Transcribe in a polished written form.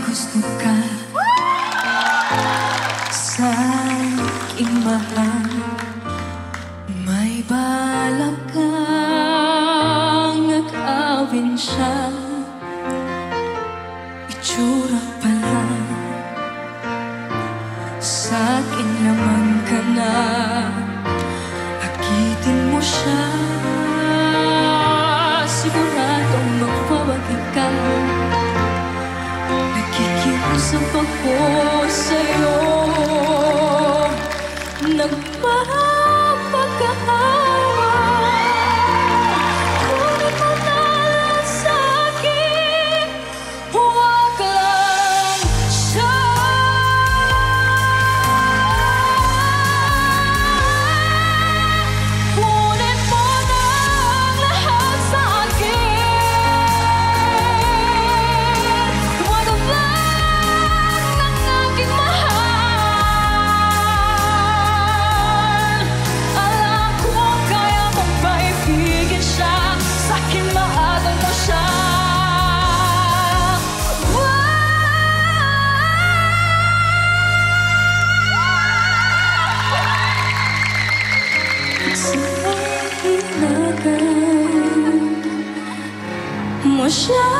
gusto ka sa aking mahal. May balak kang agawin siya, itsura pa lang, sa akin naman ka na. Akitin mo siya, siguradong magwawagi ka. Nakikiusap ako sa'yo, nagpapakahawa. Kunin mo na lang sa'kin, huwag lang siya. Kunin mo na ang lahat sa'kin, huwag lang ng aking mahal. Alam ko kaya mong paibigin siya, sa'kin maagal mo siya. Sa hinagan mo siya.